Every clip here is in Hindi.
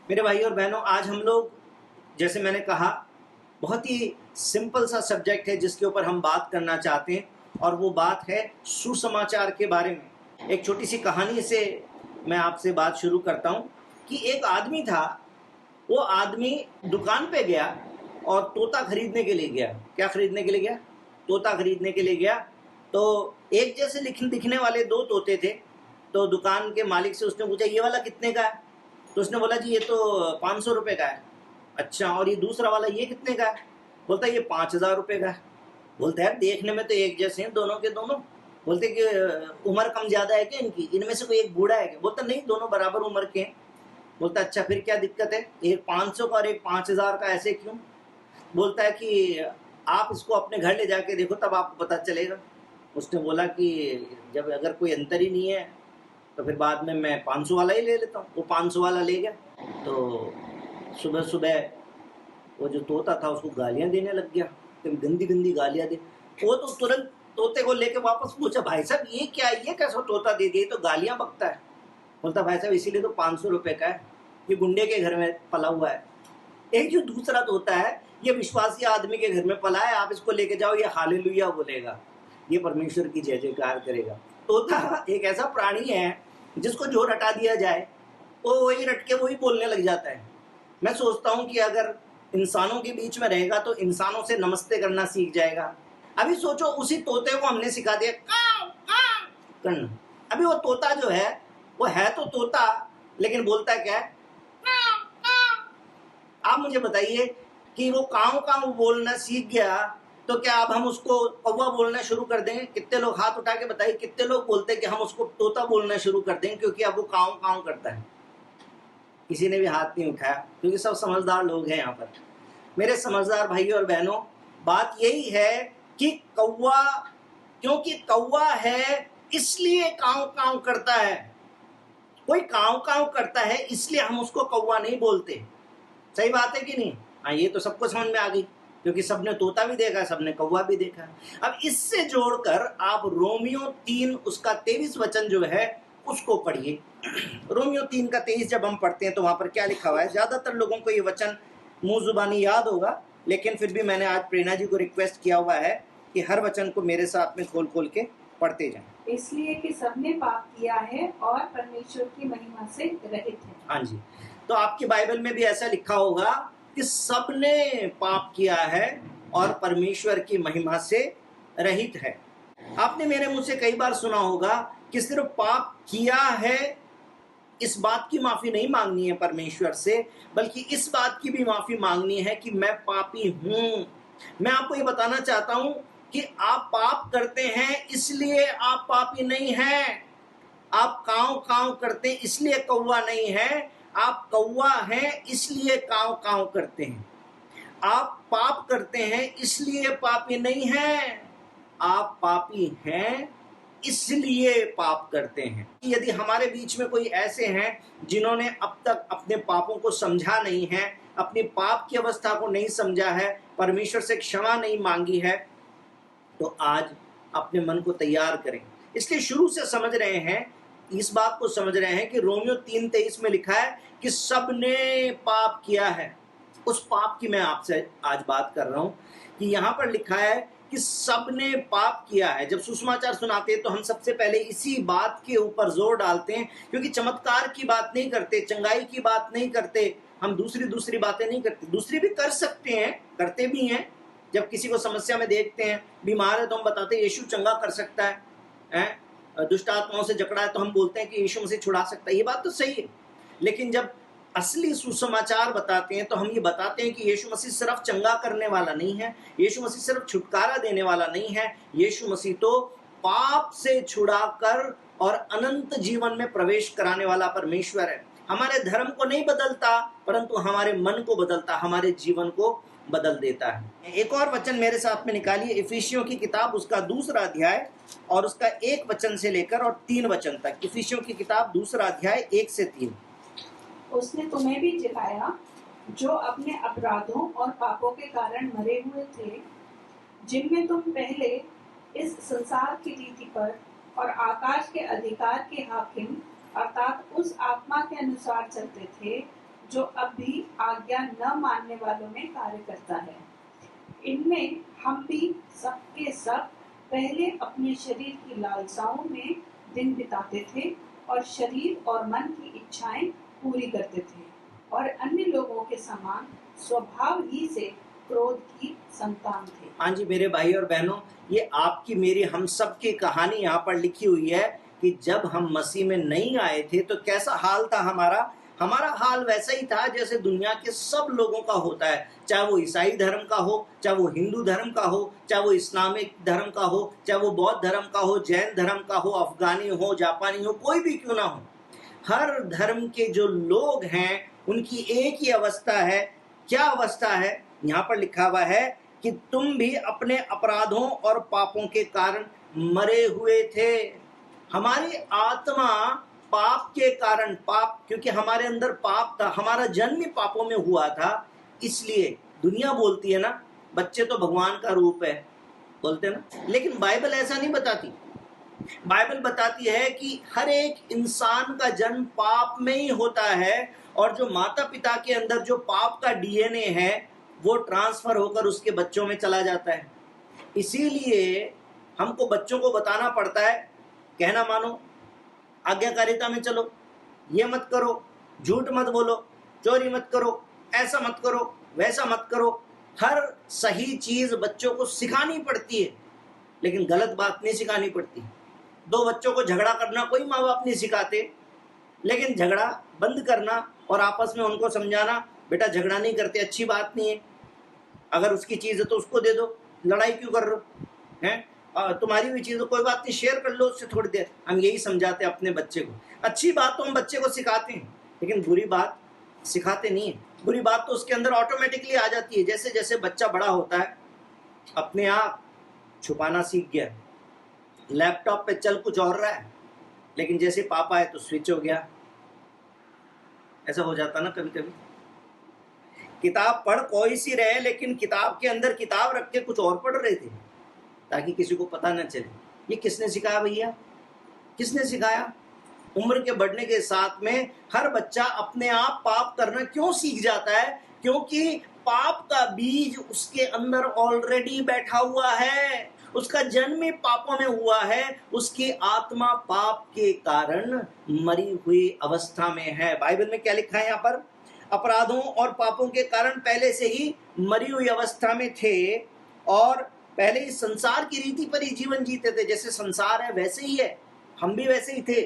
मेरे भाई और बहनों, आज हम लोग, जैसे मैंने कहा, बहुत ही सिंपल सा सब्जेक्ट है जिसके ऊपर हम बात करना चाहते हैं, और वो बात है सुसमाचार के बारे में। एक छोटी सी कहानी से मैं आपसे बात शुरू करता हूँ कि एक आदमी था। वो आदमी दुकान पे गया और तोता खरीदने के लिए गया। क्या खरीदने के लिए गया? तोता खरीदने के लिए गया। तो एक जैसे दिखने वाले दो तोते थे। तो दुकान के मालिक से उसने पूछा, ये वाला कितने का है? तो उसने बोला, जी ये तो 500 रुपये का है। अच्छा, और ये दूसरा वाला ये कितने का है? बोलता है, ये 5000 रुपये का है। बोलते हैं, यार देखने में तो एक जैसे हैं दोनों के दोनों। बोलते कि उम्र कम ज़्यादा है क्या इनकी? इनमें से कोई एक बूढ़ा है क्या? बोलता नहीं, दोनों बराबर उम्र के हैं। बोलता अच्छा, फिर क्या दिक्कत है? एक 500 का और एक 5000 का, ऐसे क्यों? बोलता है कि आप इसको अपने घर ले जाके देखो, तब आपको पता चलेगा। उसने बोला कि जब अगर कोई अंतर ही नहीं है तो फिर बाद में मैं 500 वाला ही ले लेता हूँ। वो 500 वाला ले गया। तो सुबह सुबह वो जो तोता था उसको गालियाँ देने लग गया, फिर गंदी गंदी गालियाँ दे। वो तो तुरंत तोते को लेके वापस पूछा, भाई साहब ये क्या है? ये कैसा तोता दे दिया? तो गालियाँ बकता है। बोलता, भाई साहब इसीलिए तो 500 रुपये का है, ये गुंडे के घर में पला हुआ है। एक जो दूसरा तोता है, ये विश्वासी आदमी के घर में पला है, आप इसको लेके जाओ, ये हालेलुया बोलेगा, ये परमेश्वर की जय जयकार करेगा। तोता एक ऐसा प्राणी है जिसको जो रटा दिया जाए वो वही रट के वही बोलने लग जाता है। मैं सोचता हूँ कि अगर इंसानों के बीच में रहेगा तो इंसानों से नमस्ते करना सीख जाएगा। अभी सोचो, उसी तोते को हमने सिखा दिया काव काव करना। अभी वो तोता जो है, वो है तो तोता, लेकिन बोलता क्या है? काव काव। आप मुझे बताइए कि वो काव काव बोलना सीख गया तो क्या अब हम उसको कौवा बोलना शुरू कर देंगे? कितने लोग हाथ उठा के बताइए, कितने लोग बोलते हैं कि हम उसको तोता बोलना शुरू कर देंगे क्योंकि अब वो काव काव करता है? किसी ने भी हाथ नहीं उठाया, क्योंकि सब समझदार लोग हैं यहाँ पर। मेरे समझदार भाइयों और बहनों, बात यही है कि कौवा, क्योंकि कौवा है इसलिए काव काव करता है। कोई काव काव करता है इसलिए हम उसको कौवा नहीं बोलते। सही बात है कि नहीं? हाँ, ये तो सबको समझ में आ गई, क्योंकि सबने तोता भी देखा है, सबने कौवा भी देखा है। अब इससे जोड़कर आप रोमियो 3 उसका 23 वचन जो है उसको पढ़िए। रोमियो 3 का 23 जब हम पढ़ते हैं तो वहां पर क्या लिखा हुआ है? ज्यादातर लोगों को ये वचन मुंह जुबानी याद होगा, लेकिन फिर भी मैंने आज प्रेरणा जी को रिक्वेस्ट किया हुआ है कि हर वचन को मेरे साथ में खोल खोल के पढ़ते जाएं। इसलिए कि सबने पाप किया है और परमेश्वर की महिमा से रहित है। हाँ जी, तो आपकी बाइबल में भी ऐसा लिखा होगा कि सबने पाप किया है और परमेश्वर की महिमा से रहित है। आपने मेरे मुंह से कई बार सुना होगा कि सिर्फ पाप किया है, इस बात की माफी नहीं मांगनी है परमेश्वर से, बल्कि इस बात की भी माफी मांगनी है कि मैं पापी हूं। मैं आपको ये बताना चाहता हूं कि आप पाप करते हैं इसलिए आप पापी नहीं हैं। आप काव काव करते हैं इसलिए कौवा नहीं है। आप कौवा हैं इसलिए काव काव करते हैं। आप पाप करते हैं इसलिए पापी नहीं हैं। आप पापी हैं इसलिए पाप करते हैं। यदि हमारे बीच में कोई ऐसे हैं जिन्होंने अब तक अपने पापों को समझा नहीं है, अपनी पाप की अवस्था को नहीं समझा है, परमेश्वर से क्षमा नहीं मांगी है, तो आज अपने मन को तैयार करें। इसलिए शुरू से समझ रहे हैं, इस बात को समझ रहे हैं कि रोमियो 3:23 में लिखा है कि सबने पाप किया है। उस पाप की मैं आपसे आज बात कर रहा हूं कि यहां पर लिखा है कि सबने पाप किया है। जब सुसमाचार सुनाते हैं तो हम सबसे पहले इसी बात के ऊपर जोर डालते हैं, क्योंकि चमत्कार की बात नहीं करते, चंगाई की बात नहीं करते, हम दूसरी बातें नहीं करते। दूसरी भी कर सकते हैं, करते भी हैं। जब किसी को समस्या में देखते हैं, बीमार है, तो हम बताते हैं यीशु चंगा कर सकता है, दुष्ट आत्माओं से जकड़ा है तो हम बोलते हैं कि यीशु मसीह छुड़ा सकता है। ये बात तो सही है, लेकिन जब असली सुसमाचार बताते हैं तो हम ये बताते हैं कि यीशु मसीह सिर्फ चंगा करने वाला नहीं है, यीशु मसीह सिर्फ छुटकारा देने वाला नहीं है, यीशु मसीह तो पाप से छुड़ाकर और अनंत जीवन में प्रवेश कराने वाला परमेश्वर है। हमारे धर्म को नहीं बदलता, परंतु हमारे मन को बदलता, हमारे जीवन को बदल देता है। एक और वचन मेरे साथ में निकालिए, इफिसियों की किताब उसका 2 अध्याय और उसका 1 वचन से लेकर और 3 वचन तक। इफिसियों की किताब 2 अध्याय 1 से 3। उसने तुम्हें भी जिलाया जो अपने अपराधों और पापों के कारण मरे हुए थे, जिनमें तुम पहले इस संसार की रीति पर और आकाश के अधिकार के हाकिम अर्थात उस आत्मा के अनुसार चलते थे जो अब भी आज्ञा न मानने वालों में कार्य करता है। इनमें हम भी सबके सब पहले अपने शरीर की लालसाओं में दिन बिताते थे और शरीर और मन की इच्छाएं पूरी करते थे और अन्य लोगों के समान स्वभाव ही से क्रोध की संतान थे। हाँ जी मेरे भाई और बहनों, ये आपकी मेरी हम सब की कहानी यहाँ पर लिखी हुई है कि जब हम मसीह में नहीं आए थे तो कैसा हाल था हमारा। हमारा हाल वैसा ही था जैसे दुनिया के सब लोगों का होता है, चाहे वो ईसाई धर्म का हो, चाहे वो हिंदू धर्म का हो, चाहे वो इस्लामिक धर्म का हो, चाहे वो बौद्ध धर्म का हो, जैन धर्म का हो, अफगानी हो, जापानी हो, कोई भी क्यों ना हो। हर धर्म के जो लोग हैं उनकी एक ही अवस्था है। क्या अवस्था है? यहाँ पर लिखा हुआ है कि तुम भी अपने अपराधों और पापों के कारण मरे हुए थे। हमारी आत्मा पाप के कारण, पाप क्योंकि हमारे अंदर पाप था, हमारा जन्म ही पापों में हुआ था, इसलिए दुनिया बोलती है ना बच्चे तो भगवान का रूप है, बोलते हैं ना, लेकिन बाइबल ऐसा नहीं बताती। बाइबल बताती है कि हर एक इंसान का जन्म पाप में ही होता है और जो माता पिता के अंदर जो पाप का डीएनए है वो ट्रांसफर होकर उसके बच्चों में चला जाता है। इसीलिए हमको बच्चों को बताना पड़ता है, कहना मानो, आज्ञाकारिता में चलो, ये मत करो, झूठ मत बोलो, चोरी मत करो, ऐसा मत करो, वैसा मत करो। हर सही चीज बच्चों को सिखानी पड़ती है, लेकिन गलत बात नहीं सिखानी पड़ती। दो बच्चों को झगड़ा करना कोई माँ बाप नहीं सिखाते, लेकिन झगड़ा बंद करना और आपस में उनको समझाना, बेटा झगड़ा नहीं करते, अच्छी बात नहीं है, अगर उसकी चीज़ है तो उसको दे दो, लड़ाई क्यों कर रहे हो हैं, तुम्हारी भी चीज़ है कोई बात नहीं, शेयर कर लो उससे थोड़ी देर। हम यही समझाते हैं अपने बच्चे को। अच्छी बात तो हम बच्चे को सिखाते हैं, लेकिन बुरी बात सिखाते नहीं है। बुरी बात तो उसके अंदर ऑटोमेटिकली आ जाती है। जैसे जैसे बच्चा बड़ा होता है अपने आप छुपाना सीख गया, लैपटॉप पे चल कुछ और रहा है, लेकिन जैसे पापा है तो स्विच हो गया। ऐसा हो जाता ना कभी कभी। किताब पढ़ कोई सी रहे, लेकिन किताब के अंदर किताब रख के कुछ और पढ़ रहे थे ताकि किसी को पता न चले। ये किसने सिखाया भैया? किसने सिखाया? उम्र के बढ़ने के साथ में हर बच्चा अपने आप पाप करना क्यों सीख जाता है? क्योंकि पाप का बीज उसके अंदर ऑलरेडी बैठा हुआ है, उसका जन्म ही पापों में हुआ है, उसकी आत्मा पाप के कारण मरी हुई अवस्था में है। बाइबल में क्या लिखा है यहाँ पर? अपराधों और पापों के कारण पहले से ही मरी हुई अवस्था में थे और पहले ही संसार की रीति पर ही जीवन जीते थे। जैसे संसार है वैसे ही है, हम भी वैसे ही थे।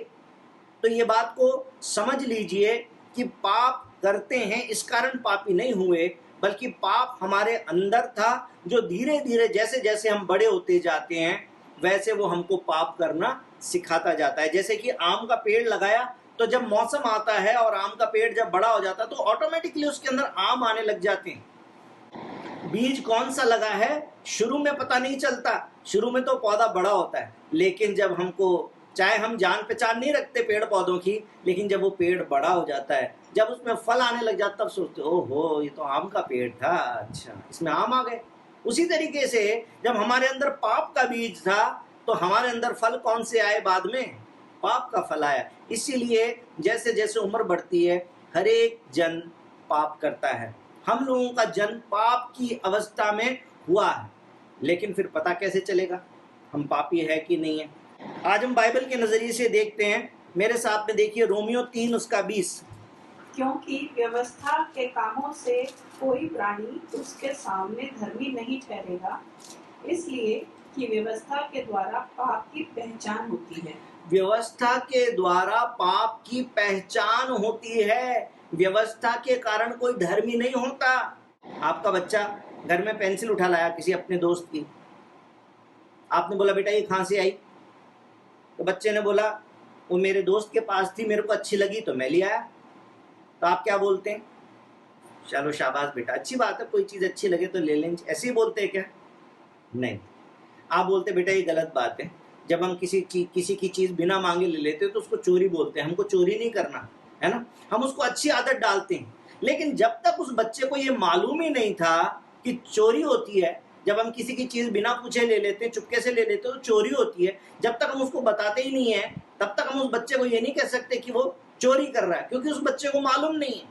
तो ये बात को समझ लीजिए कि पाप करते हैं इस कारण पापी नहीं हुए, बल्कि पाप हमारे अंदर था, जो धीरे धीरे जैसे जैसे हम बड़े होते जाते हैं वैसे वो हमको पाप करना सिखाता जाता है। जैसे कि आम का पेड़ लगाया तो जब मौसम आता है और आम का पेड़ जब बड़ा हो जाता है तो ऑटोमेटिकली उसके अंदर आम आने लग जाते हैं। बीज कौन सा लगा है शुरू में पता नहीं चलता, शुरू में तो पौधा बड़ा होता है, लेकिन जब हमको, चाहे हम जान पहचान नहीं रखते पेड़ पौधों की, लेकिन जब वो पेड़ बड़ा हो जाता है, जब उसमें फल आने लग जाता तब सोचते ओहो ये तो आम का पेड़ था, अच्छा इसमें आम आ गए। उसी तरीके से जब हमारे अंदर पाप का बीज था तो हमारे अंदर फल कौन से आए? बाद में पाप का फल आया। इसीलिए जैसे जैसे उम्र बढ़ती है हर एक जन पाप करता है। हम लोगों का जन्म पाप की अवस्था में हुआ है, लेकिन फिर पता कैसे चलेगा हम पापी है कि नहीं है? आज हम बाइबल के नजरिए से देखते हैं। मेरे साथ में देखिए रोमियो 3:20। क्योंकि व्यवस्था के कामों से कोई प्राणी उसके सामने धर्मी नहीं ठहरेगा, इसलिए कि व्यवस्था के द्वारा पाप की पहचान होती है। व्यवस्था के द्वारा पाप की पहचान होती है। व्यवस्था के कारण कोई धर्मी नहीं होता। आपका बच्चा घर में पेंसिल उठा लाया किसी अपने दोस्त की, आपने बोला बेटा ये कहाँ से आई? तो बच्चे ने बोला वो मेरे दोस्त के पास थी, मेरे को अच्छी लगी तो मैं ले आया। तो आप क्या बोलते हैं? चलो शाबाश बेटा, अच्छी बात है, कोई चीज़ अच्छी लगे तो ले लें, ऐसे ही बोलते हैं क्या? नहीं, आप बोलते बेटा ये गलत बात है। जब हम किसी की चीज़ बिना मांगे ले लेते हैं तो उसको चोरी बोलते हैं। हमको चोरी नहीं करना है ना, हम उसको अच्छी आदत डालते हैं। लेकिन जब तक उस बच्चे को ये मालूम ही नहीं था कि चोरी होती है, जब हम किसी की चीज़ बिना पूछे ले लेते हैं, चुपके से ले लेते हैं तो चोरी होती है, जब तक हम उसको बताते ही नहीं है तब तक हम उस बच्चे को ये नहीं कह सकते कि वो चोरी कर रहा है, क्योंकि उस बच्चे को मालूम नहीं है।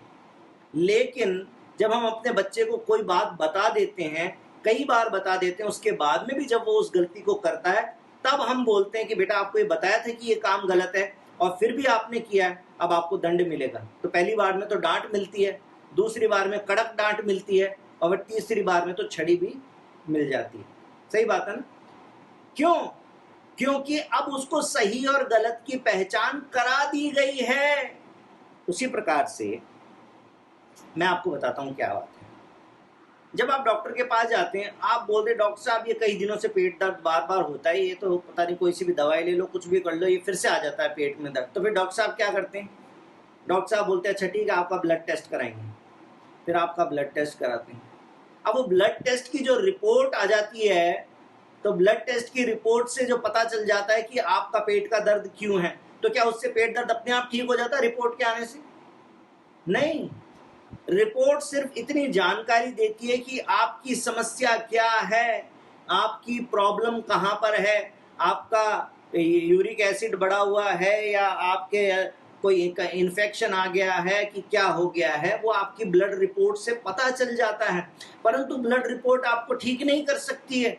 लेकिन जब हम अपने बच्चे को कोई बात बता देते हैं, कई बार बता देते हैं, उसके बाद में भी जब वो उस गलती को करता है, तब हम बोलते हैं कि बेटा आपको ये बताया था कि ये काम गलत है और फिर भी आपने किया है, अब आपको दंड मिलेगा। तो पहली बार में तो डांट मिलती है, दूसरी बार में कड़क डांट मिलती है और फिर तीसरी बार में तो छड़ी भी मिल जाती है। सही बात है ना? क्यों? क्योंकि अब उसको सही और गलत की पहचान करा दी गई है। उसी प्रकार से मैं आपको बताता हूं क्या बात है। जब आप डॉक्टर के पास जाते हैं, आप बोलते डॉक्टर साहब ये कई दिनों से पेट दर्द बार बार होता है, ये तो पता नहीं कोई सी भी दवाई ले लो, कुछ भी कर लो, ये फिर से आ जाता है पेट में दर्द। तो फिर डॉक्टर साहब क्या करते हैं? डॉक्टर साहब बोलते हैं अच्छा ठीक है, आपका ब्लड टेस्ट कराएंगे। फिर आपका ब्लड टेस्ट कराते हैं। अब वो ब्लड टेस्ट की जो रिपोर्ट आ जाती है, तो ब्लड टेस्ट की रिपोर्ट से जो पता चल जाता है कि आपका पेट का दर्द क्यों है, तो क्या उससे पेट दर्द अपने आप ठीक हो जाता है रिपोर्ट के आने से? नहीं। रिपोर्ट सिर्फ इतनी जानकारी देती है कि आपकी समस्या क्या है, आपकी प्रॉब्लम कहां पर है, आपका यूरिक एसिड बढ़ा हुआ है या आपके कोई इन्फेक्शन आ गया है कि क्या हो गया है, वो आपकी ब्लड रिपोर्ट से पता चल जाता है। परंतु ब्लड रिपोर्ट आपको ठीक नहीं कर सकती है।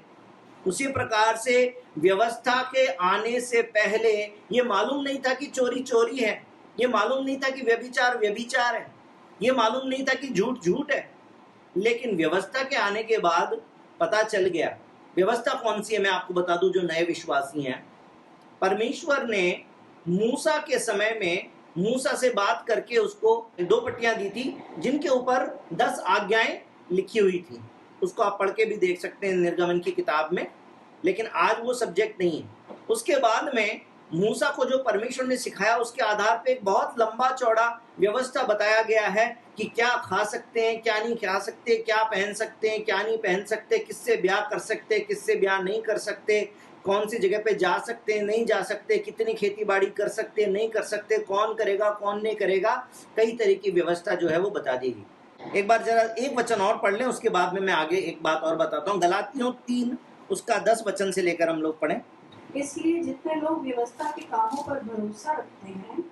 उसी प्रकार से व्यवस्था के आने से पहले ये मालूम नहीं था कि चोरी चोरी है, ये मालूम नहीं था कि व्यभिचार व्यभिचार है, ये मालूम नहीं था कि झूठ झूठ है। लेकिन व्यवस्था के आने के बाद पता चल गया। व्यवस्था कौन सी है मैं आपको बता दूं, जो नए विश्वासी हैं। परमेश्वर ने मूसा के समय में मूसा से बात करके उसको 2 पट्टियां दी थी जिनके ऊपर 10 आज्ञाएं लिखी हुई थी। उसको आप पढ़ के भी देख सकते हैं निर्गमन की किताब में, लेकिन आज वो सब्जेक्ट नहीं है। उसके बाद में मूसा को जो परमेश्वर ने सिखाया, उसके आधार पे एक बहुत लंबा चौड़ा व्यवस्था बताया गया है कि क्या खा सकते हैं, क्या नहीं खा सकते, क्या पहन सकते हैं, क्या नहीं पहन सकते, किससे ब्याह कर सकते हैं, किससे ब्याह नहीं कर सकते, कौन सी जगह पे जा सकते हैं, नहीं जा सकते, कितनी खेती बाड़ी कर सकते हैं, नहीं कर सकते, कौन करेगा, कौन नहीं करेगा, कई तरह की व्यवस्था जो है वो बता देगी। एक बार जरा एक वचन और पढ़ लें, उसके बाद में मैं आगे एक बात और बताता हूँ। गलातियों 3 उसका 10 वचन से लेकर हम लोग पढ़ें। इसलिए जितने लोग व्यवस्था के कामों पर भरोसा रखते हैं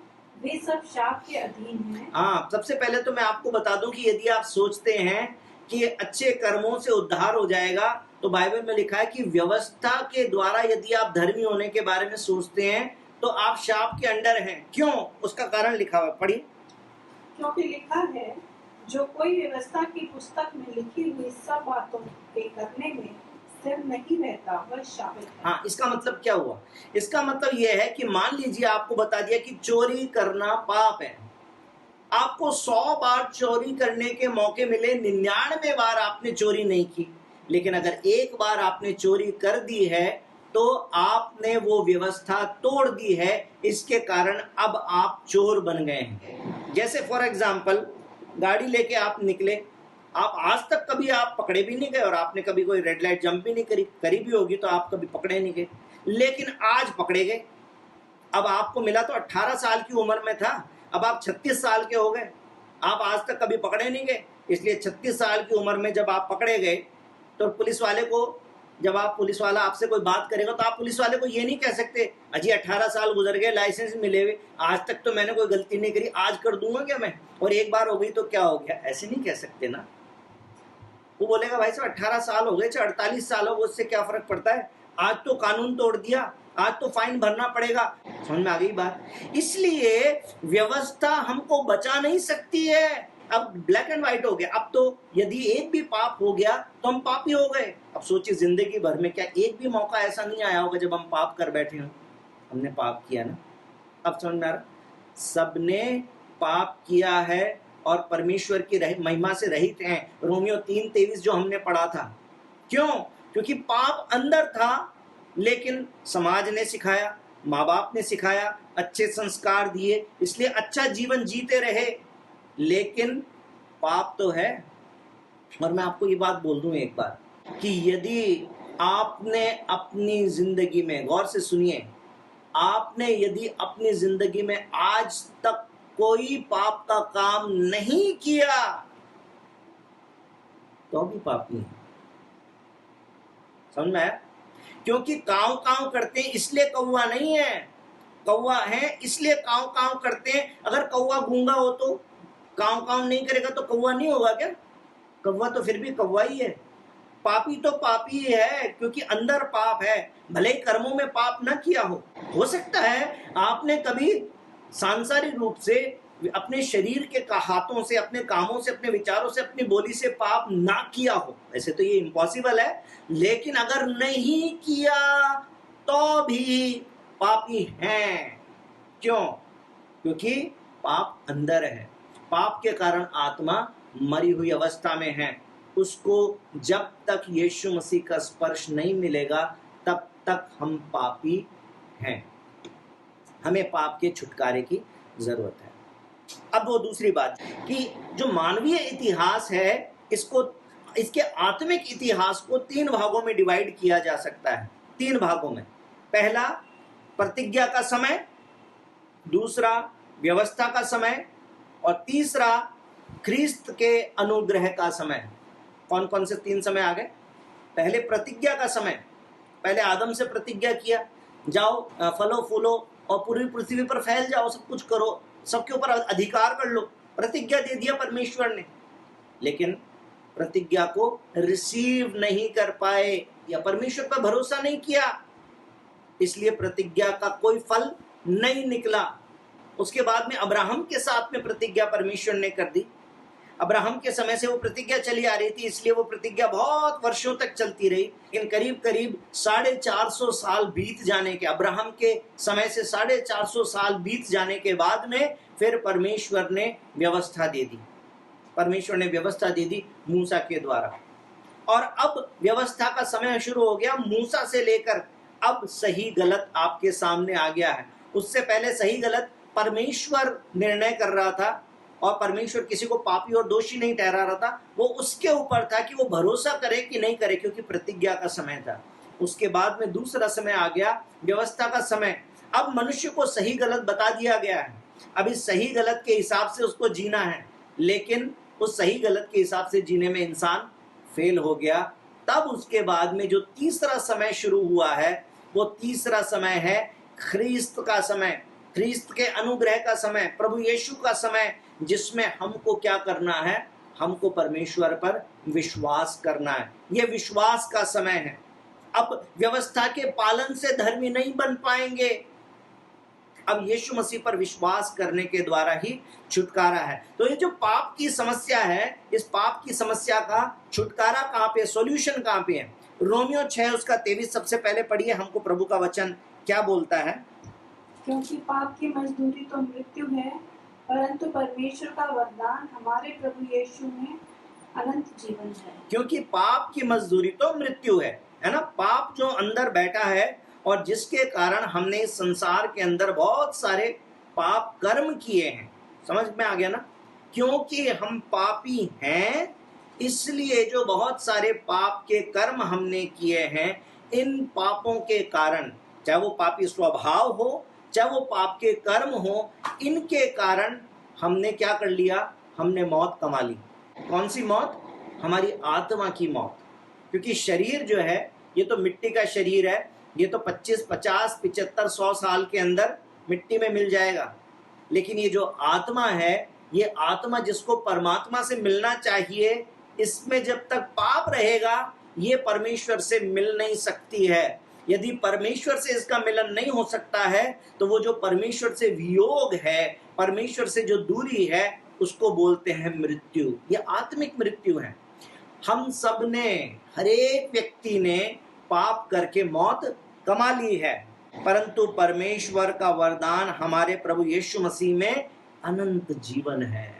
वे सब शाप के अधीन हैं। हाँ, सबसे पहले तो मैं आपको बता दूं कि यदि आप सोचते हैं कि अच्छे कर्मों से उद्धार हो जाएगा, तो बाइबल में लिखा है कि व्यवस्था के द्वारा यदि आप धर्मी होने के बारे में सोचते हैं तो आप शाप के अंडर हैं। क्यों? उसका कारण लिखा हुआ, पढ़िए। क्योंकि लिखा है, जो कोई व्यवस्था की पुस्तक में लिखी हुई सब बातों के करने में स्थिर नहीं रहता वह शापित है। हाँ, इसका मतलब क्या हुआ? इसका मतलब यह है कि मान लीजिए आपको बता दिया कि चोरी करना पाप है। आपको 100 बार चोरी करने के मौके मिले, 99 बार आपने चोरी नहीं की, लेकिन अगर एक बार आपने चोरी कर दी है तो आपने वो व्यवस्था तोड़ दी है। इसके कारण अब आप चोर बन गए हैं। जैसे फॉर एग्जाम्पल, गाड़ी लेके आप निकले, आप आज तक कभी आप पकड़े भी नहीं गए और आपने कभी कोई रेड लाइट जंप भी नहीं करी भी होगी तो आप कभी पकड़े नहीं गए, लेकिन आज पकड़े गए। अब आपको मिला तो 18 साल की उम्र में था, अब आप 36 साल के हो गए, आप आज तक कभी पकड़े नहीं गए। इसलिए 36 साल की उम्र में जब आप पकड़े गए तो पुलिस वाले को, जब आप पुलिस वाला आपसे कोई बात करेगा तो आप पुलिस वाले को ये नहीं कह सकते अजी 18 साल गुजर गए, लाइसेंस मिले हुए, आज तक तो मैंने कोई गलती नहीं करी, आज कर दूंगा क्या मैं, और एक बार हो गई तो क्या हो गया, ऐसे नहीं कह सकते ना। वो बोलेगा भाई साहब 18 साल हो गए, 48 साल हो गए, उससे क्या फर्क पड़ता है, आज तो कानून तोड़ दिया, आज तो फाइन भरना पड़ेगा। समझ में आ गई बात? इसलिए व्यवस्था हमको बचा नहीं सकती है। अब ब्लैक एंड व्हाइट हो गया। अब तो यदि एक भी पाप हो गया तो हम पापी हो गए। अब सोचिए जिंदगी भर में क्या एक भी मौका ऐसा नहीं आया होगा जब हम पाप कर बैठे हों, हमने पाप किया ना। अब समझ में आ रहा? सबने पाप किया है और परमेश्वर की महिमा से रहित हैं। रोमियो 3:23 जो हमने पढ़ा था। क्यों? क्योंकि पाप अंदर था, लेकिन समाज ने सिखाया, माँ बाप ने सिखाया, अच्छे संस्कार दिए, इसलिए अच्छा जीवन जीते रहे, लेकिन पाप तो है। और मैं आपको ये बात बोल दूं एक बार कि यदि आपने अपनी जिंदगी में, गौर से सुनिए, आपने यदि अपनी जिंदगी में आज तक कोई पाप का काम नहीं किया तो भी पापी है। समझ में आया? क्योंकि काव काव करते हैं इसलिए कौवा नहीं है, कौवा है इसलिए काव काव करते हैं। अगर कौवा गूंगा हो तो काव काव नहीं करेगा तो कौवा नहीं होगा क्या? कौवा तो फिर भी कौवा ही है। पापी तो पापी ही है, क्योंकि अंदर पाप है, भले ही कर्मों में पाप ना किया हो सकता है आपने कभी सांसारिक रूप से अपने शरीर के हाथों से, अपने कामों से, अपने विचारों से, अपनी बोली से पाप ना किया हो, वैसे तो ये इम्पॉसिबल है, लेकिन अगर नहीं किया तो भी पापी हैं। क्यों? क्योंकि पाप अंदर है, पाप के कारण आत्मा मरी हुई अवस्था में है। उसको जब तक यीशु मसीह का स्पर्श नहीं मिलेगा तब तक हम पापी हैं, हमें पाप के छुटकारे की जरूरत है। अब वो दूसरी बात कि जो मानवीय इतिहास है, इसके आत्मिक इतिहास को 3 भागों में डिवाइड किया जा सकता है। 3 भागों में। पहला प्रतिज्ञा का समय, दूसरा व्यवस्था का समय, और तीसरा ख्रीस्त के अनुग्रह का समय। कौन कौन से 3 समय आ गए? पहले प्रतिज्ञा का समय, पहले आदम से प्रतिज्ञा किया, जाओ फलो फूलो और पूरी पृथ्वी पर फैल जाओ, सब कुछ करो, सबके ऊपर अधिकार कर लो, प्रतिज्ञा दे दिया परमेश्वर ने। लेकिन प्रतिज्ञा को रिसीव नहीं कर पाए या परमेश्वर पर भरोसा नहीं किया, इसलिए प्रतिज्ञा का कोई फल नहीं निकला। उसके बाद में अब्राहम के साथ में प्रतिज्ञा परमेश्वर ने कर दी। अब्राहम के समय से वो प्रतिज्ञा चली आ रही थी, इसलिए वो प्रतिज्ञा बहुत वर्षों तक चलती रही। लेकिन करीब करीब 450 साल बीत जाने के, अब्राहम के समय से 450 साल बीत जाने के बाद में फिर परमेश्वर ने व्यवस्था दे दी। परमेश्वर ने व्यवस्था दे दी मूसा के द्वारा, और अब व्यवस्था का समय शुरू हो गया। मूसा से लेकर अब सही गलत आपके सामने आ गया है। उससे पहले सही गलत परमेश्वर निर्णय कर रहा था, और परमेश्वर किसी को पापी और दोषी नहीं ठहरा रहा था। वो उसके ऊपर था कि वो भरोसा करे कि नहीं करे, क्योंकि प्रतिज्ञा का समय था। उसके बाद में दूसरा समय आ गया, व्यवस्था का समय। अब मनुष्य को सही गलत बता दिया गया है, अब इस सही गलत के हिसाब से उसको जीना है, लेकिन उस सही गलत के हिसाब से जीने में इंसान फेल हो गया। तब उसके बाद में जो तीसरा समय शुरू हुआ है, वो तीसरा समय है ख्रीस्त का समय, ख्रीस्त के अनुग्रह का समय, प्रभु यीशु का समय, जिसमें हमको क्या करना है? हमको परमेश्वर पर विश्वास करना है। यह विश्वास का समय है। अब व्यवस्था के पालन से धर्मी नहीं बन पाएंगे, अब यीशु मसीह पर विश्वास करने के द्वारा ही छुटकारा है। तो ये जो पाप की समस्या है, इस पाप की समस्या का छुटकारा कहाँ पे, सॉल्यूशन कहाँ पे है? रोमियो 6 उसका 23 सबसे पहले पढ़िए, हमको प्रभु का वचन क्या बोलता है। क्योंकि पाप की मजदूरी तो मृत्यु है, परंतु परमेश्वर का वरदान हमारे प्रभु यीशु में अनंत जीवन है। क्योंकि पाप की मजदूरी तो मृत्यु है ना? पाप जो अंदर बैठा है और जिसके कारण हमने इस संसार के अंदर बहुत सारे पाप कर्म किए हैं। समझ में आ गया ना? क्योंकि हम पापी हैं, इसलिए जो बहुत सारे पाप के कर्म हमने किए हैं, इन पापों के कारण, चाहे वो पापी स्वभाव हो, चाहे वो पाप के कर्म हो, इनके कारण हमने क्या कर लिया? हमने मौत कमा ली। कौन सी मौत? हमारी आत्मा की मौत। क्योंकि शरीर जो है, ये तो मिट्टी का शरीर है, ये तो 25, 50, 75, 100 साल के अंदर मिट्टी में मिल जाएगा। लेकिन ये जो आत्मा है, ये आत्मा जिसको परमात्मा से मिलना चाहिए, इसमें जब तक पाप रहेगा, ये परमेश्वर से मिल नहीं सकती है। यदि परमेश्वर से इसका मिलन नहीं हो सकता है, तो वो जो परमेश्वर से वियोग है, परमेश्वर से जो दूरी है, उसको बोलते हैं मृत्यु। ये आत्मिक मृत्यु है। हम सब ने, हर एक व्यक्ति ने पाप करके मौत कमा ली है, परंतु परमेश्वर का वरदान हमारे प्रभु यीशु मसीह में अनंत जीवन है।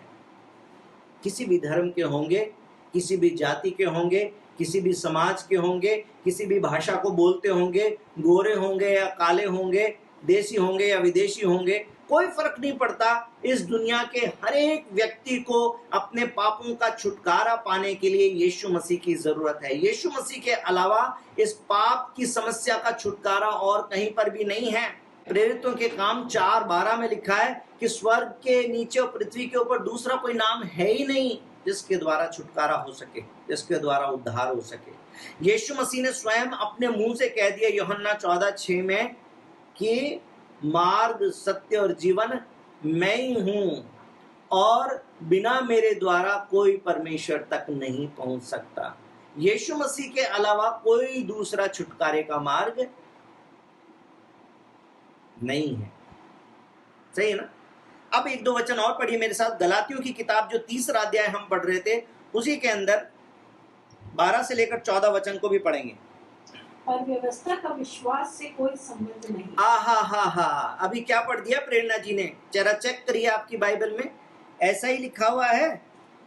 किसी भी धर्म के होंगे, किसी भी जाति के होंगे, किसी भी समाज के होंगे, किसी भी भाषा को बोलते होंगे, गोरे होंगे या काले होंगे, देशी होंगे या विदेशी होंगे, कोई फर्क नहीं पड़ता। इस दुनिया के हर एक व्यक्ति को अपने पापों का छुटकारा पाने के लिए यीशु मसीह की जरूरत है। यीशु मसीह के अलावा इस पाप की समस्या का छुटकारा और कहीं पर भी नहीं है। प्रेरितों के काम 4:12 में लिखा है कि स्वर्ग के नीचे और पृथ्वी के ऊपर दूसरा कोई नाम है ही नहीं जिसके द्वारा छुटकारा हो सके, जिसके द्वारा उद्धार हो सके। यीशु मसीह ने स्वयं अपने मुंह से कह दिया यूहन्ना 14:6 में कि मार्ग, सत्य और जीवन मैं ही हूं, और बिना मेरे द्वारा कोई परमेश्वर तक नहीं पहुंच सकता। यीशु मसीह के अलावा कोई दूसरा छुटकारे का मार्ग नहीं है। सही है ना? अब एक दो वचन और पढ़िए मेरे साथ। गलातियों की किताब जो 3रा अध्याय हम पढ़ रहे थे, उसी के अंदर 12 से लेकर 14 वचन को भी पढ़ेंगे। और व्यवस्था का विश्वास से कोई संबंध नहीं। हा, अभी क्या पढ़ दिया प्रेरणा जी ने? जरा चेक करिए आपकी बाइबल में, ऐसा ही लिखा हुआ है।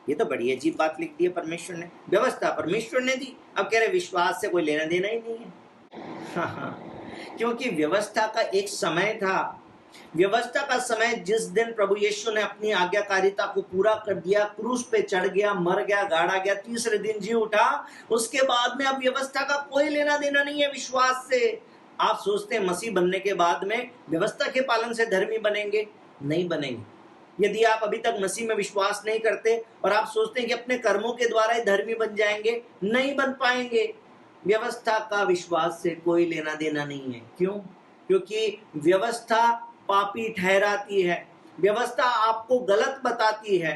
ये तो बड़ी अजीब बात लिख दी है परमेश्वर ने। व्यवस्था परमेश्वर ने दी, अब कह रहे विश्वास से कोई लेना देना ही नहीं है। हाँ, क्योंकि व्यवस्था का एक समय था। व्यवस्था का समय जिस दिन प्रभु यीशु ने अपनी आज्ञाकारिता को पूरा कर दिया, क्रूस पे चढ़ गया, मर गया, गाड़ा गया, तीसरे दिन जी उठा, उसके बाद में अब व्यवस्था का कोई लेना देना नहीं है विश्वास से। आप सोचते हैं मसीह बनने के बाद में व्यवस्था के पालन से धर्मी बनेंगे? नहीं बनेंगे। यदि आप अभी तक मसीह में विश्वास नहीं करते और आप सोचते हैं कि अपने कर्मों के द्वारा ही धर्मी बन जाएंगे, नहीं बन पाएंगे। व्यवस्था का विश्वास से कोई लेना देना नहीं है। क्यों? क्योंकि व्यवस्था पापी ठहराती है। व्यवस्था आपको गलत बताती है।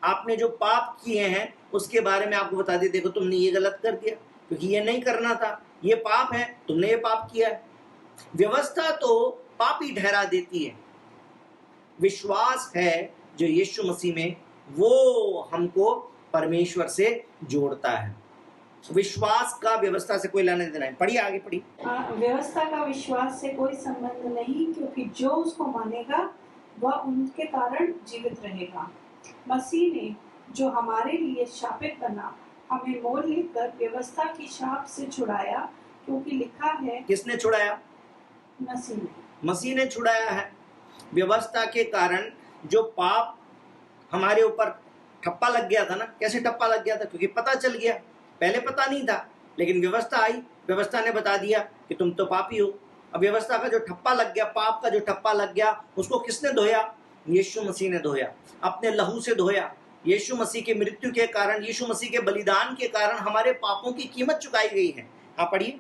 आपने जो पाप किए हैं उसके बारे में आपको बता दी, देखो तुमने ये गलत कर दिया, क्योंकि ये नहीं करना था, ये पाप है, तुमने ये पाप किया है। व्यवस्था तो पापी ठहरा देती है। विश्वास है जो यीशु मसीह में, वो हमको परमेश्वर से जोड़ता है। विश्वास का व्यवस्था से कोई लेना देना है। पढ़िए आगे, पढ़िए। व्यवस्था का विश्वास से कोई संबंध नहीं, क्योंकि जो उसको मानेगा वह उनके कारण जीवित रहेगा। मसीह ने जो हमारे लिए शापित बना, हमें मोल लेकर व्यवस्था की शाप से छुड़ाया, क्योंकि लिखा है। किसने छुड़ाया? मसीह ने छुड़ाया है। व्यवस्था के कारण जो पाप हमारे ऊपर ठप्पा लग गया था ना, कैसे ठप्पा लग गया था? क्योंकि पता चल गया। पहले पता नहीं था, लेकिन व्यवस्था आई, व्यवस्था ने बता दिया कि तुम तो पापी हो। अब व्यवस्था का जो ठप्पा लग गया, पाप का जो ठप्पा लग गया, उसको किसने धोया? यीशु मसीह ने धोया, अपने लहू से धोया। यीशु मसीह की मृत्यु के कारण, यीशु मसीह के बलिदान के कारण हमारे पापों की कीमत चुकाई गई है। हाँ पढ़िए।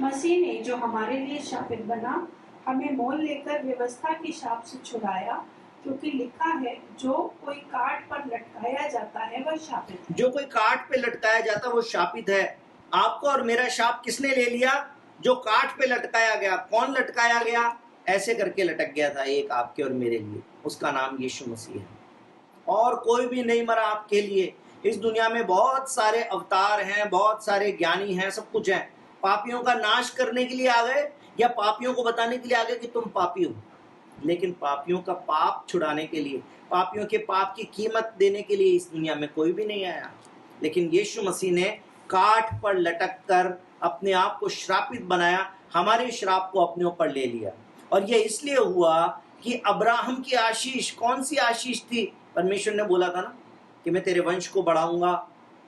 मसीह ने जो हमारे लिए शापित बना, हमें मोल लेकर व्यवस्था की शाप से छुड़ाया, क्योंकि लिखा है, जो कोई काट पर लटकाया जाता है वह शापित है। जो कोई काट पे लटकाया जाता है वो शापित है। आपको और मेरा शाप किसने ले लिया? जो काट पे लटकाया गया। कौन लटकाया गया? ऐसे करके लटक गया था एक आपके और मेरे लिए, उसका नाम यीशु मसीह है। और कोई भी नहीं मरा आपके लिए। इस दुनिया में बहुत सारे अवतार हैं, बहुत सारे ज्ञानी हैं, सब कुछ है। पापियों का नाश करने के लिए आ गए या पापियों को बताने के लिए आ गए कि तुम पापी हो, लेकिन पापियों का पाप छुड़ाने के लिए, पापियों के पाप की कीमत देने के लिए इस दुनिया में कोई भी नहीं आया। लेकिन यीशु मसीह ने काठ पर लटक कर अपने आप को श्रापित बनाया, हमारे श्राप को अपने ऊपर ले लिया। और यह इसलिए हुआ कि अब्राहम की आशीष, कौन सी आशीष थी? परमेश्वर ने बोला था ना कि मैं तेरे वंश को बढ़ाऊंगा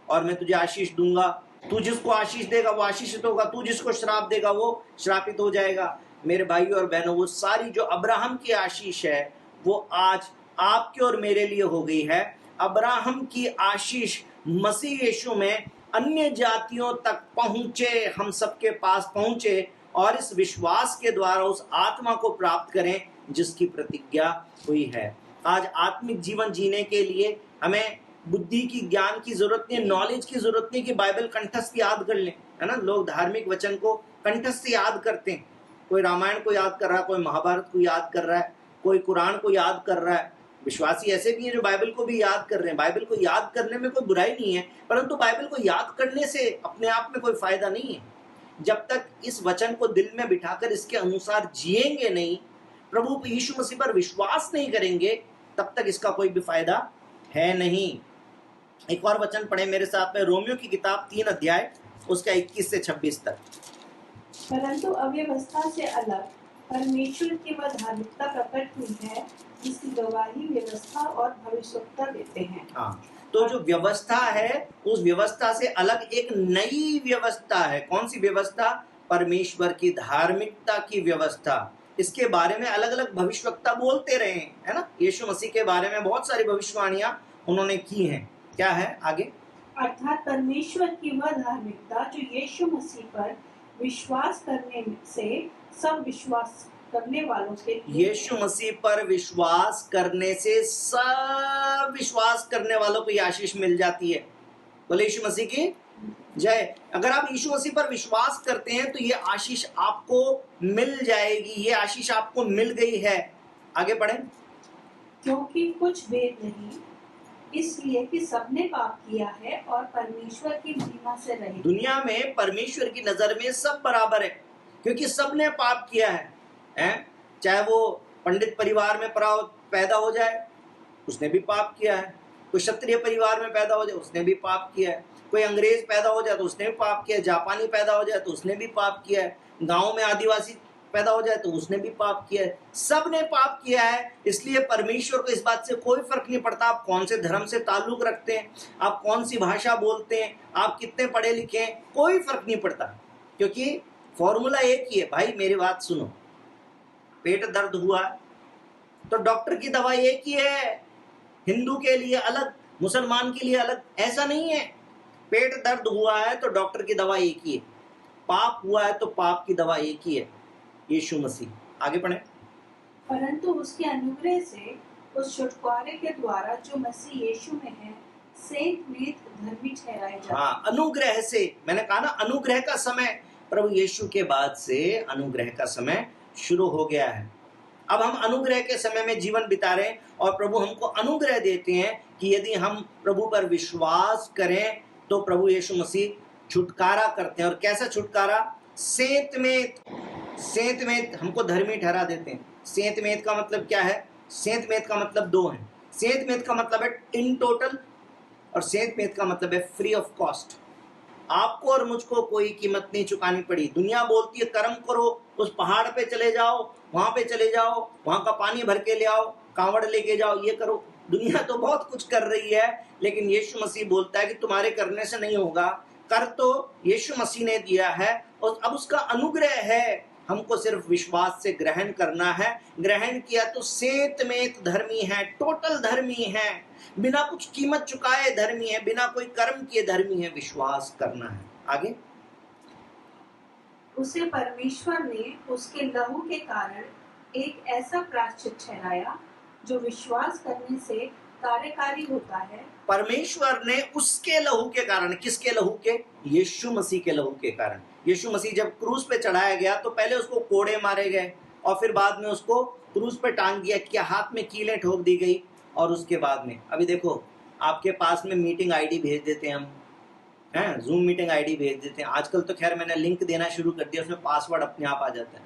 और मैं तुझे आशीष दूंगा। तू जिसको आशीष देगा वो आशीषित होगा, तू जिसको श्राप देगा वो श्रापित हो जाएगा। मेरे भाइयों और बहनों, वो सारी जो अब्राहम की आशीष है वो आज आपके और मेरे लिए हो गई है। अब्राहम की आशीष मसीह यीशु में अन्य जातियों तक पहुंचे, हम सबके पास पहुंचे, और इस विश्वास के द्वारा उस आत्मा को प्राप्त करें जिसकी प्रतिज्ञा हुई है। आज आत्मिक जीवन जीने के लिए हमें बुद्धि की, ज्ञान की जरूरत नहीं, नॉलेज की जरूरत नहीं कि बाइबल कंठस्थ याद कर लें, है ना। लोग धार्मिक वचन को कंठस्थ याद करते हैं। कोई रामायण को याद कर रहा है, कोई महाभारत को याद कर रहा है, कोई कुरान को याद कर रहा है। विश्वासी ऐसे भी हैं जो बाइबल को भी याद कर रहे हैं। बाइबल को याद करने में कोई बुराई नहीं है, परंतु बाइबल को याद करने से अपने आप में कोई फायदा नहीं है। जब तक इस वचन को दिल में बिठाकर इसके अनुसार जिएंगे नहीं, प्रभु यीशु मसीह पर विश्वास नहीं करेंगे, तब तक इसका कोई भी फायदा है नहीं। एक और वचन पढ़े मेरे साथ में, रोमियो की किताब 3 अध्याय उसका 21 से 26 तक। परंतु अव्यवस्था से अलग परमेश्वर की वह धार्मिकता प्रकट हुई है, जिसकी गवाही व्यवस्था और भविष्यवक्ता देते हैं। हाँ, तो जो व्यवस्था है उस व्यवस्था से अलग एक नई व्यवस्था है। कौन सी व्यवस्था? परमेश्वर की धार्मिकता की व्यवस्था। इसके बारे में अलग अलग भविष्यवक्ता बोलते रहे हैं, है ना। यीशु मसीह के बारे में बहुत सारी भविष्यवाणियां उन्होंने की हैं। क्या है आगे? अर्थात परमेश्वर की वह धार्मिकता जो यीशु मसीह पर विश्वास करने से सब विश्वास करने वालों के लिए यीशु मसीह पर विश्वास करने से सब विश्वास करने वालों को ये आशीष मिल जाती है। बोले यीशु मसीह की जय। अगर आप यीशु मसीह पर विश्वास करते हैं तो ये आशीष आपको मिल जाएगी, ये आशीष आपको मिल गई है। आगे पढ़ें। क्योंकि कुछ भेद नहीं, इसलिए कि सबने पाप किया है और परमेश्वर की महिमा से रहित। दुनिया में परमेश्वर की नजर में सब बराबर है, क्योंकि सबने पाप किया है? चाहे वो पंडित परिवार में पैदा हो जाए, उसने भी पाप किया है। कोई क्षत्रिय परिवार में पैदा हो जाए, उसने भी पाप किया है। कोई अंग्रेज पैदा हो जाए तो उसने भी पाप किया है। जापानी पैदा हो जाए तो उसने भी पाप किया है। गांव में आदिवासी पैदा हो जाए तो उसने भी पाप किया है। सब ने पाप किया है। इसलिए परमेश्वर को इस बात से कोई फर्क नहीं पड़ता आप कौन से धर्म से ताल्लुक रखते हैं, आप कौन सी भाषा बोलते हैं, आप कितने पढ़े लिखे हैं, कोई फर्क नहीं पड़ता, क्योंकि फॉर्मूला एक ही है। भाई मेरी बात सुनो, पेट दर्द हुआ तो डॉक्टर की दवाई एक ही है। हिंदू के लिए अलग, मुसलमान के लिए अलग, ऐसा नहीं है। पेट दर्द हुआ है तो डॉक्टर की दवाई एक ही है। पाप हुआ है तो पाप की दवाई एक ही है, यीशु मसीह। आगे पढ़े। परंतु उसके अनुग्रह से उस छुटकारे के द्वारा जो मसीह यीशु में है सेंत धर्मी ठहराए जाते। हाँ, अनुग्रह से, मैंने कहा ना अनुग्रह का समय प्रभु यीशु के बाद से अनुग्रह का समय शुरू हो गया है। अब हम अनुग्रह के समय में जीवन बिता रहे हैं और प्रभु हमको अनुग्रह देते हैं कि यदि हम प्रभु पर विश्वास करें तो प्रभु यीशु मसीह छुटकारा करते हैं। और कैसा छुटकारा? सेंत में हमको धर्मी ठहरा देते हैं। सेंत में का मतलब क्या है? सेंत में का मतलब दो है। सेंत में का मतलब है इन टोटल, और सेंत में का मतलब है फ्री ऑफ कॉस्ट। आपको और मुझको कोई कीमत नहीं चुकानी पड़ी। दुनिया बोलती है कर्म करो, उस पहाड़ पे चले जाओ, वहां पे चले जाओ, वहां का पानी भर के ले आओ, कांवड़ लेके जाओ, ये करो। दुनिया तो बहुत कुछ कर रही है, लेकिन यीशु मसीह बोलता है कि तुम्हारे करने से नहीं होगा। कर तो यीशु मसीह ने दिया है और अब उसका अनुग्रह है, हमको सिर्फ विश्वास से ग्रहण करना है। ग्रहण किया तो सेंत में धर्मी है, टोटल धर्मी है, बिना कुछ कीमत चुकाए धर्मी है, बिना कोई कर्म किए धर्मी है। विश्वास करना है। आगे। उसे परमेश्वर ने उसके लहू के कारण एक ऐसा प्रायश्चित ठहराया जो विश्वास करने से कार्यकारी होता है। परमेश्वर ने उसके लहू के कारण, किसके लहू के? यीशु मसीह के लहू के कारण। यीशु मसीह जब क्रूस पे चढ़ाया गया तो पहले उसको कोड़े मारे गए और फिर बाद में उसको क्रूस पे टांग दिया, क्या हाथ में कीलें ठोक दी गई। और उसके बाद में अभी देखो आपके पास में मीटिंग आईडी भेज देते हैं हम, हैं जूम मीटिंग आईडी भेज देते हैं। आजकल तो खैर मैंने लिंक देना शुरू कर दिया, उसमें पासवर्ड अपने आप आ जाता है।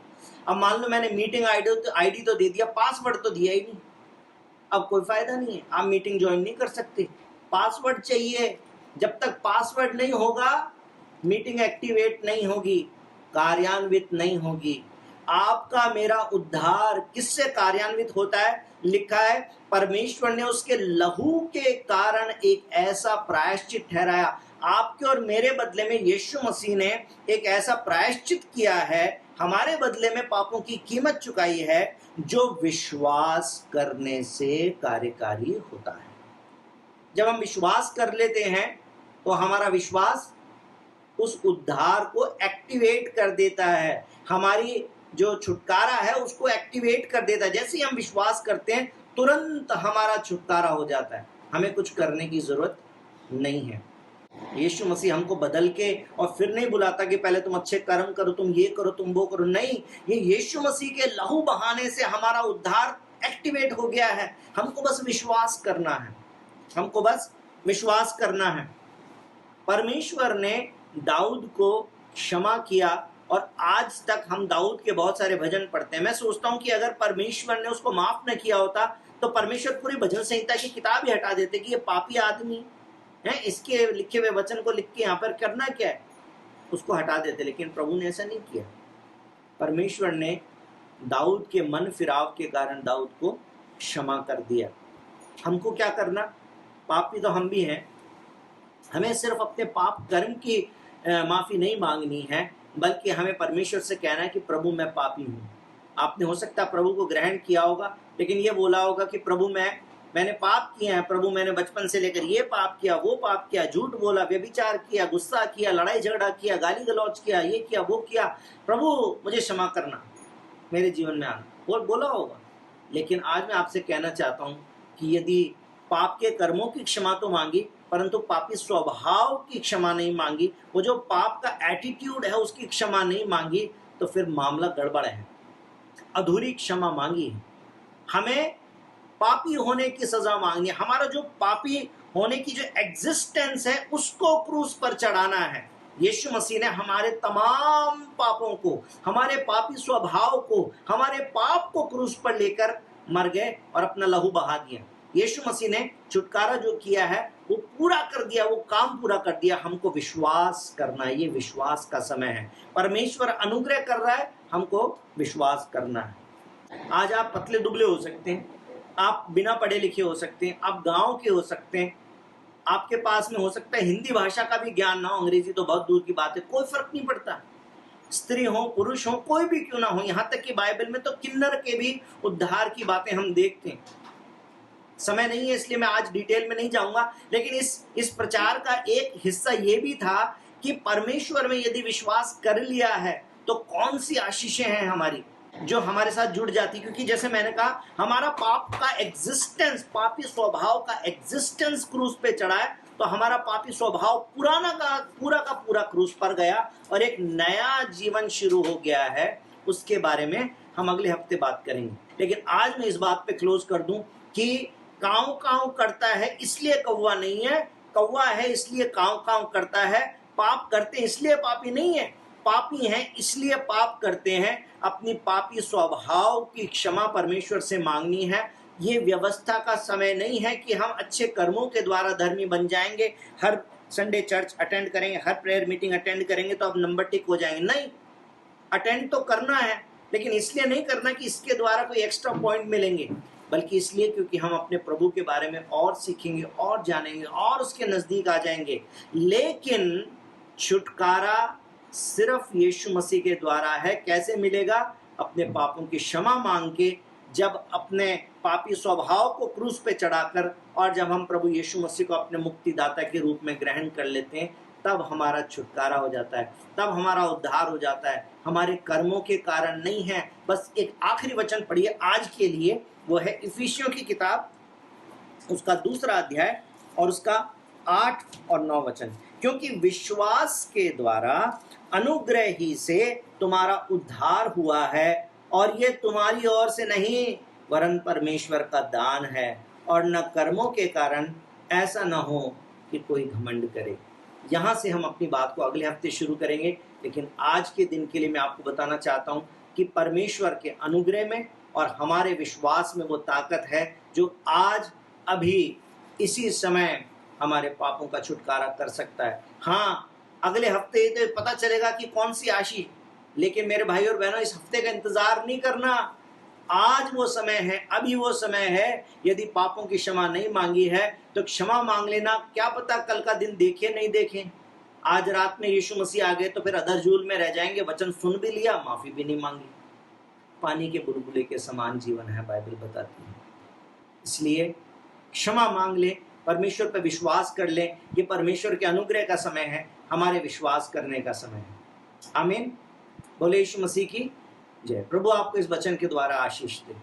अब मान लो मैंने मीटिंग आईडी तो दे दिया, पासवर्ड तो दिया ही नहीं, अब कोई फायदा नहीं है, आप मीटिंग ज्वाइन नहीं कर सकते। पासवर्ड चाहिए। जब तक पासवर्ड नहीं होगा मीटिंग एक्टिवेट नहीं होगी, कार्यान्वित नहीं होगी। आपका मेरा उद्धार किससे कार्यान्वित होता है? लिखा है परमेश्वर ने उसके लहू के कारण एक ऐसा प्रायश्चित ठहराया। आपके और मेरे बदले में यीशु मसीह ने एक ऐसा प्रायश्चित किया है, हमारे बदले में पापों की कीमत चुकाई है, जो विश्वास करने से कार्यकारी होता है। जब हम विश्वास कर लेते हैं तो हमारा विश्वास उस उद्धार को एक्टिवेट कर देता है, हमारी जो छुटकारा है उसको एक्टिवेट कर देता है। जैसे ही हम विश्वास करते हैं तुरंत हमारा छुटकारा हो जाता है, हमें कुछ करने की जरूरत नहीं है। यीशु मसीह हमको बदल के और फिर नहीं बुलाता कि पहले तुम अच्छे कर्म करो, तुम ये करो, तुम वो करो। नहीं, ये यीशु मसीह के लहू बहाने से हमारा उद्धार एक्टिवेट हो गया है। हमको बस विश्वास करना है, हमको बस विश्वास करना है। परमेश्वर ने दाऊद को क्षमा किया और आज तक हम दाऊद के बहुत सारे भजन पढ़ते हैं। मैं सोचता हूं कि अगर परमेश्वर ने उसको माफ न किया होता तो परमेश्वर पूरी भजन संहिता की किताब ही हटा देते कि ये पापी आदमी है, इसके लिखे हुए वचन को लिख के यहाँ पर करना क्या है, उसको हटा देते। लेकिन प्रभु ने ऐसा नहीं किया। परमेश्वर ने दाऊद के मन फिराव के कारण दाऊद को क्षमा कर दिया। हमको क्या करना? पापी तो हम भी हैं, हमें सिर्फ अपने पाप कर्म की माफी नहीं मांगनी है, बल्कि हमें परमेश्वर से कहना है कि प्रभु मैं पापी हूँ। आपने हो सकता है प्रभु को ग्रहण किया होगा, लेकिन ये बोला होगा कि प्रभु मैंने पाप किया है, प्रभु मैंने बचपन से लेकर ये पाप किया, वो पाप किया, झूठ बोला, व्यभिचार किया, गुस्सा किया, लड़ाई झगड़ा किया, गाली गलौज किया, ये किया, वो किया, प्रभु मुझे क्षमा करना। मेरे जीवन में आना, वो बोला होगा। लेकिन आज मैं आपसे कहना चाहता हूं कि यदि पाप के कर्मों की क्षमा तो मांगी, परंतु पापी स्वभाव की क्षमा नहीं मांगी, वो जो पाप का एटीट्यूड है उसकी क्षमा नहीं मांगी, तो फिर मामला गड़बड़ है, अधूरी क्षमा मांगी है। हमें पापी होने की सजा मांगनी है, हमारा जो पापी होने की जो एग्जिस्टेंस है उसको क्रूस पर चढ़ाना है। यीशु मसीह ने हमारे तमाम पापों को, हमारे पापी स्वभाव को, हमारे पाप को क्रूस पर लेकर मर गए और अपना लहू बहा दिया। यीशु मसीह ने छुटकारा जो किया है वो पूरा कर दिया, वो काम पूरा कर दिया। हमको विश्वास करना है, ये विश्वास का समय है। परमेश्वर अनुग्रह कर रहा है, हमको विश्वास करना है। आज आप पतले दुबले हो सकते हैं, आप बिना पढ़े लिखे हो सकते हैं, आप गांव के हो सकते हैं, आपके पास में हो सकता है हिंदी भाषा का भी ज्ञान ना हो, अंग्रेजी तो बहुत दूर की बात है, कोई फर्क नहीं पड़ता। स्त्री हो पुरुष हो, कोई भी क्यों ना हो, यहाँ तक कि बाइबल में तो किन्नर के भी उद्धार की बातें हम देखते हैं। समय नहीं है इसलिए मैं आज डिटेल में नहीं जाऊंगा, लेकिन इस प्रचार का एक हिस्सा ये भी था कि परमेश्वर में यदि विश्वास कर लिया है तो कौन सी आशीषें हैं हमारी जो हमारे साथ जुड़ जाती। क्योंकि जैसे मैंने कहा, हमारा पाप का एग्जिस्टेंस, पापी स्वभाव का एग्जिस्टेंस क्रूस पे चढ़ा है, तो हमारा पापी स्वभाव पूरा का पूरा क्रूस पर गया और एक नया जीवन शुरू हो गया है। उसके बारे में हम अगले हफ्ते बात करेंगे। लेकिन आज मैं इस बात पे क्लोज कर दूं कि काव काव करता है इसलिए कौवा नहीं है, कौवा है इसलिए काव काव करता है। पाप करते हैं इसलिए पापी नहीं है, पापी हैं इसलिए पाप करते हैं। अपनी पापी स्वभाव की क्षमा परमेश्वर से मांगनी है। ये व्यवस्था का समय नहीं है कि हम अच्छे कर्मों के द्वारा धर्मी बन जाएंगे, हर संडे चर्च अटेंड करेंगे, हर प्रेयर मीटिंग अटेंड करेंगे तो अब नंबर टिक हो जाएंगे। नहीं, अटेंड तो करना है, लेकिन इसलिए नहीं करना कि इसके द्वारा कोई एक्स्ट्रा पॉइंट मिलेंगे, बल्कि इसलिए क्योंकि हम अपने प्रभु के बारे में और सीखेंगे और जानेंगे और उसके नजदीक आ जाएंगे। लेकिन छुटकारा सिर्फ यीशु मसीह के द्वारा है। कैसे मिलेगा? अपने पापों की क्षमा मांग के, जब अपने पापी स्वभाव को क्रूस पे चढ़ाकर, और जब हम प्रभु यीशु मसीह को अपने मुक्तिदाता के रूप में ग्रहण कर लेते हैं, तब हमारा छुटकारा हो जाता है, तब हमारा उद्धार हो जाता है। हमारे कर्मों के कारण नहीं है। बस एक आखिरी वचन पढ़िए आज के लिए, वो है इफिसियों की किताब, उसका 2 अध्याय और उसका 8 और 9 वचन। क्योंकि विश्वास के द्वारा अनुग्रह ही से तुम्हारा उद्धार हुआ है, और ये तुम्हारी ओर से नहीं वरन परमेश्वर का दान है, और न कर्मों के कारण, ऐसा न हो कि कोई घमंड करे। यहाँ से हम अपनी बात को अगले हफ्ते शुरू करेंगे, लेकिन आज के दिन के लिए मैं आपको बताना चाहता हूँ कि परमेश्वर के अनुग्रह में और हमारे विश्वास में वो ताकत है जो आज अभी इसी समय हमारे पापों का छुटकारा कर सकता है। हाँ, अगले हफ्ते तो पता चलेगा कि कौन सी आशीष, लेकिन मेरे भाई और बहनों, इस हफ्ते का इंतजार नहीं करना। आज वो समय है, अभी वो समय है। यदि पापों की क्षमा नहीं मांगी है तो क्षमा मांग लेना, क्या पता कल का दिन देखे नहीं देखे। आज रात में यीशु मसीह आ गए तो फिर अधरजूल में रह जाएंगे। वचन सुन भी लिया, माफी भी नहीं मांगी। पानी के बुलबुले के समान जीवन है, बाइबल बताती है। इसलिए क्षमा मांग ले, परमेश्वर पर विश्वास कर ले। ये परमेश्वर के अनुग्रह का समय है, हमारे विश्वास करने का समय है। आमीन। बोले यीशु मसीह की जय। प्रभु आपको इस वचन के द्वारा आशीष दे।